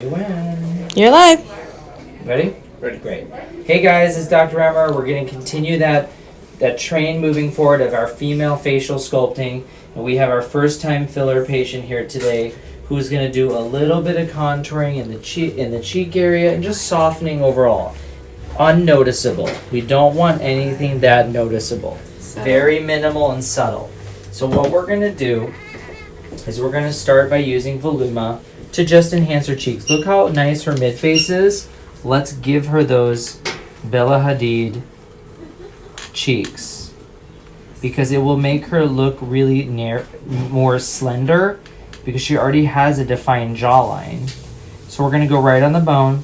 You're live. Ready? Ready. Great. Hey guys, it's Dr. Emer. We're going to continue that train moving forward of our female facial sculpting. And we have our first time filler patient here today who's going to do a little bit of contouring in the cheek area and just softening overall. Unnoticeable. We don't want anything that noticeable. Very minimal and subtle. So what we're going to do is we're going to start by using Voluma to just enhance her cheeks. Look how nice her mid-face is. Let's give her those Bella Hadid cheeks because it will make her look really more slender because she already has a defined jawline. So we're going to go right on the bone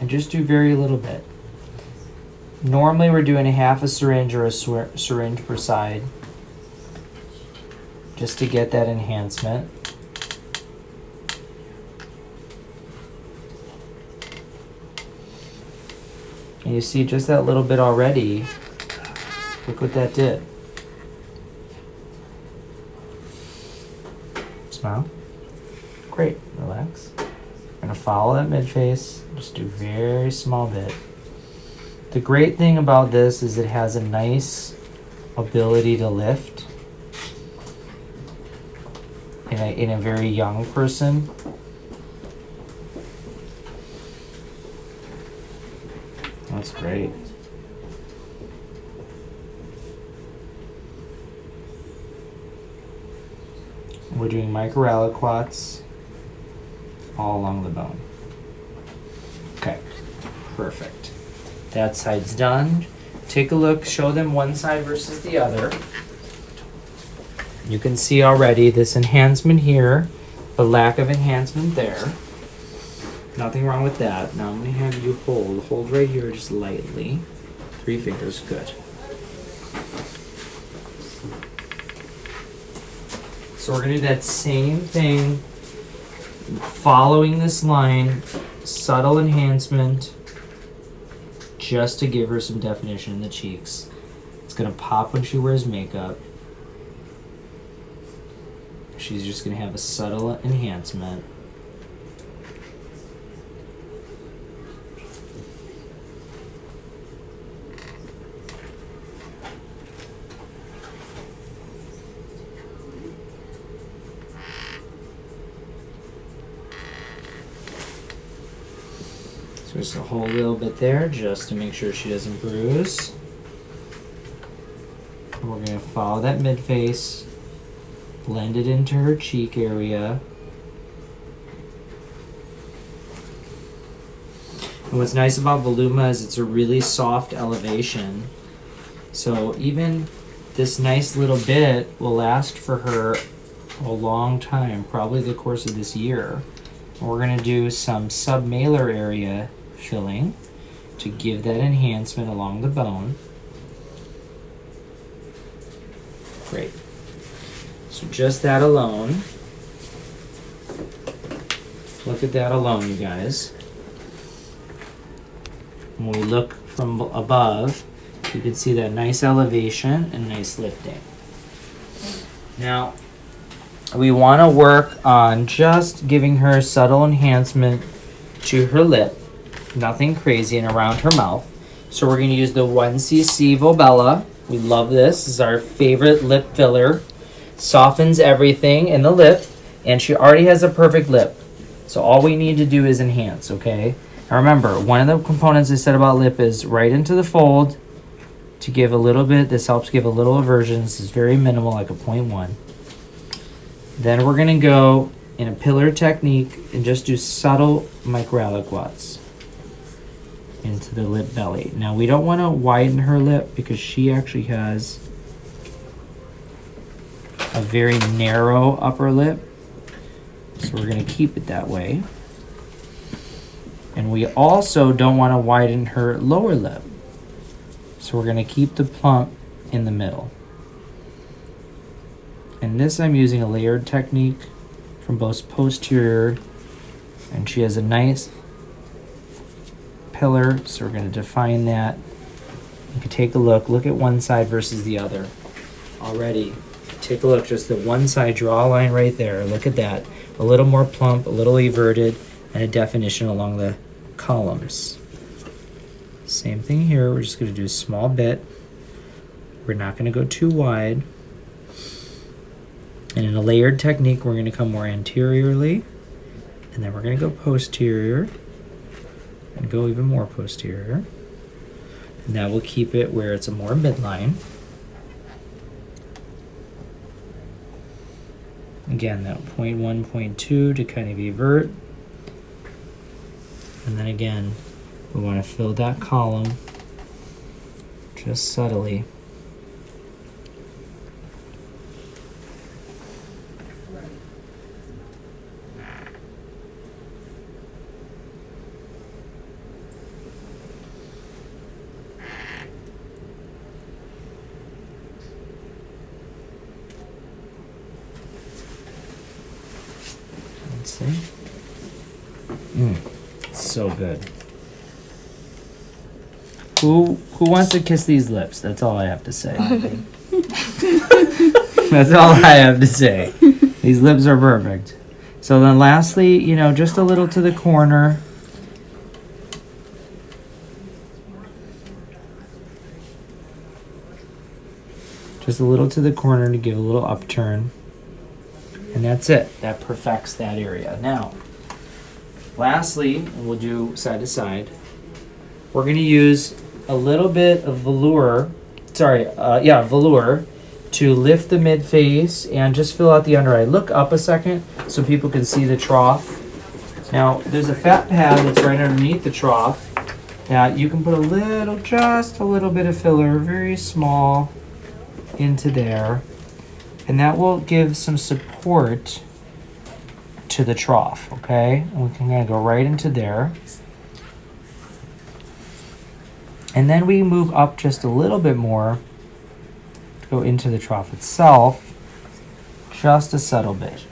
and just do very little bit. Normally we're doing a half a syringe or a syringe per side just to get that enhancement. And you see just that little bit already. Look what that did. Smile. Great. Relax. We're going to follow that mid-face. Just do a very small bit. The great thing about this is it has a nice ability to lift in a very young person. That's great. We're doing micro aliquots all along the bone. Okay, perfect. That side's done. Take a look, show them one side versus the other. You can see already this enhancement here, the lack of enhancement there. Nothing wrong with that. Now I'm going to have you hold right here just lightly. 3 fingers, good. So we're going to do that same thing, following this line, subtle enhancement, just to give her some definition in the cheeks. It's going to pop when she wears makeup. She's just going to have a subtle enhancement. So just a whole little bit there just to make sure she doesn't bruise. And we're going to follow that mid-face, blend it into her cheek area. And what's nice about Voluma is it's a really soft elevation. So even this nice little bit will last for her a long time, probably the course of this year. And we're going to do some submalar area filling to give that enhancement along the bone. Great. So just that alone. Look at that alone, you guys. When we look from above, you can see that nice elevation and nice lifting. Now, we want to work on just giving her subtle enhancement to her lip. Nothing crazy and around her mouth. So we're going to use the 1cc Volbella. We love this. This is our favorite lip filler. Softens everything in the lip, and she already has a perfect lip. So all we need to do is enhance, okay? Now remember, one of the components I said about lip is right into the fold to give a little bit. This helps give a little aversion. This is very minimal, like a 0.1. Then we're going to go in a pillar technique and just do subtle micro aliquots into the lip belly. Now we don't want to widen her lip because she actually has a very narrow upper lip. So we're going to keep it that way. And we also don't want to widen her lower lip. So we're going to keep the plump in the middle. And this I'm using a layered technique from both posterior, and she has a nice pillar, so we're going to define that. You can take a look at one side versus the other already. Take a look, just the one side draw line right there. Look at that. a little more plump, a little everted, and a definition along the columns. Same thing here. We're just going to do a small bit. We're not going to go too wide. And in a layered technique, we're going to come more anteriorly, and then we're going to go posterior, and go even more posterior. And that will keep it where it's a more midline. Again, that 0.1, 0.2 to kind of evert. And then again, we want to fill that column just subtly. Let's see. So good. Who wants to kiss these lips? That's all I have to say. That's all I have to say. These lips are perfect. So then lastly, you know, just a little to the corner. Just a little to the corner to give a little upturn. And that's it. That perfects that area. Now, lastly, we'll do side to side. We're going to use a little bit of velour to lift the mid face and just fill out the under eye. Look up a second so people can see the trough. Now, there's a fat pad that's right underneath the trough that you can put just a little bit of filler, very small, into there. And that will give some support to the trough, okay? And we can kind of go right into there. And then we move up just a little bit more to go into the trough itself, just a subtle bit.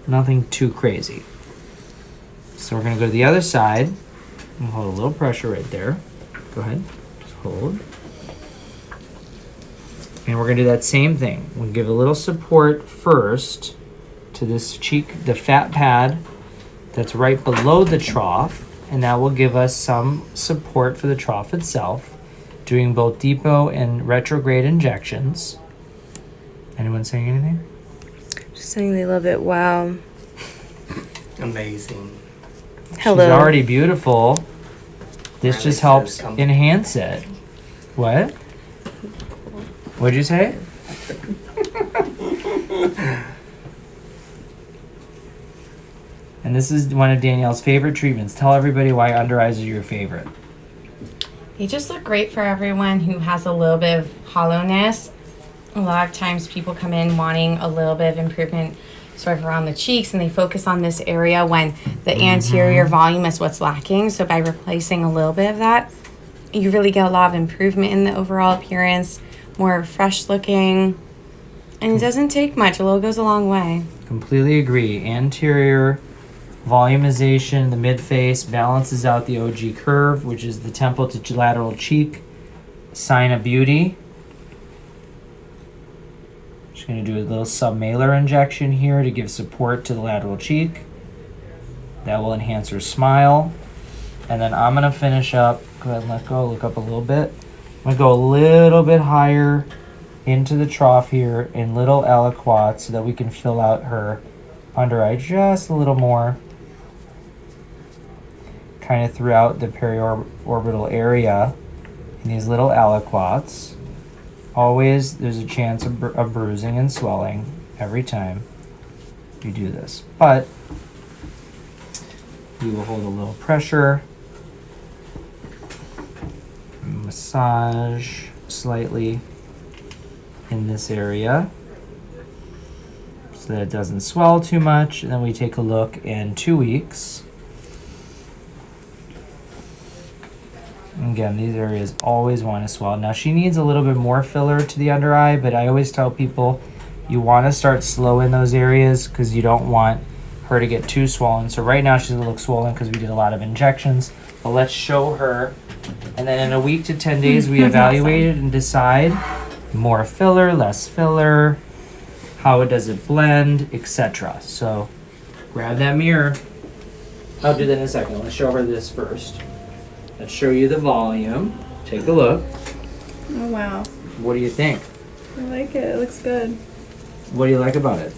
Nothing too crazy. So we're going to go to the other side and hold a little pressure right there. Go ahead, just hold. And we're going to do that same thing. We'll give a little support first to this cheek, the fat pad that's right below the trough, and that will give us some support for the trough itself, doing both depot and retrograde injections. Anyone saying anything? Just saying they love it. Wow. Amazing. Hello. She's already beautiful. This just helps enhance it. What? What'd you say? And this is one of Danielle's favorite treatments. Tell everybody why under eyes are your favorite. They just look great for everyone who has a little bit of hollowness. A lot of times people come in wanting a little bit of improvement sort of around the cheeks, and they focus on this area when the anterior volume is what's lacking. So by replacing a little bit of that, you really get a lot of improvement in the overall appearance, more fresh looking, and it doesn't take much. A little goes a long way. Completely agree. Anterior volumization, the mid face balances out the OG curve, which is the temple to lateral cheek sign of beauty. Just going to do a little submalar injection here to give support to the lateral cheek. That will enhance her smile. And then I'm going to finish up. Go ahead and let go. Look up a little bit. I'm going to go a little bit higher into the trough here in little aliquots so that we can fill out her under eye just a little more. Kind of throughout the periorbital area in these little aliquots. Always, there's a chance of bruising and swelling every time you do this. But we will hold a little pressure, massage slightly in this area so that it doesn't swell too much. And then we take a look in 2 weeks. Again, these areas always want to swell. Now, she needs a little bit more filler to the under eye, but I always tell people you want to start slow in those areas because you don't want her to get too swollen. So right now she's going to look swollen because we did a lot of injections. But let's show her And then in a week to 10 days, we evaluate it and decide more filler, less filler, how does it blend, etc. So grab that mirror. I'll do that in a second. Let's show her this first. Let's show you the volume. Take a look. Oh, wow. What do you think? I like it. It looks good. What do you like about it?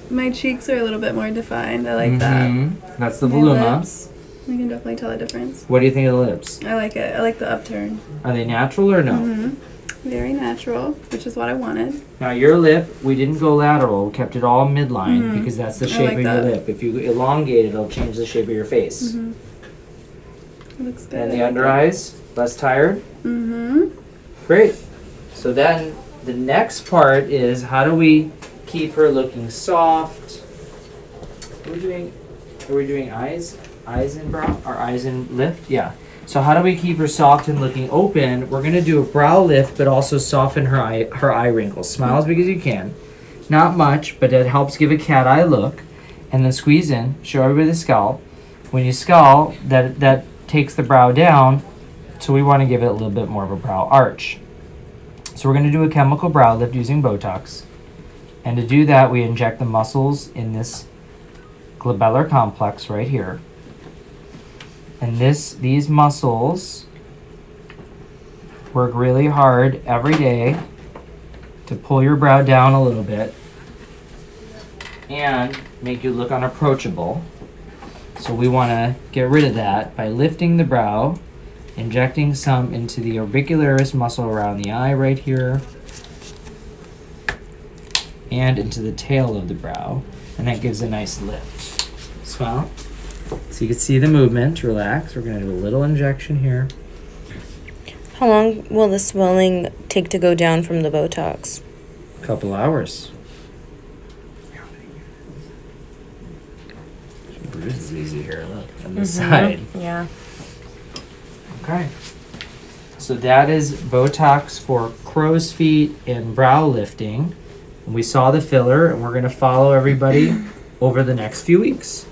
My cheeks are a little bit more defined. I like that. That's the My voluma. lips, you can definitely tell a difference. What do you think of the lips? I like it. I like the upturn. Are they natural or no? Very natural, which is what I wanted. Now your lip, we didn't go lateral. We kept it all midline because that's the shape like of your that. lip. If you elongate it, it'll change the shape of your face. It looks good. And the under eyes, less tired. Mm-hmm. Great. So then the next part is how do we keep her looking soft? Are we doing eyes? Eyes and brow? Or eyes and lift? Yeah. So how do we keep her soft and looking open? We're gonna do a brow lift, but also soften her eye wrinkles. Smile as big as you can. Not much, but it helps give a cat eye look. And then squeeze in. Show everybody the scalp. When you scalp, that takes the brow down. So we want to give it a little bit more of a brow arch. So we're gonna do a chemical brow lift using Botox. And to do that, we inject the muscles in this glabellar complex right here. And these muscles work really hard every day to pull your brow down a little bit and make you look unapproachable. So we want to get rid of that by lifting the brow, injecting some into the orbicularis muscle around the eye right here, and into the tail of the brow, and that gives a nice lift. Smile. So you can see the movement. Relax. We're going to do a little injection here. How long will the swelling take to go down from the Botox? A couple hours. Bruce is easy here. Look on the side. Yeah. Okay. So that is Botox for crow's feet and brow lifting. And we saw the filler, and we're going to follow everybody over the next few weeks.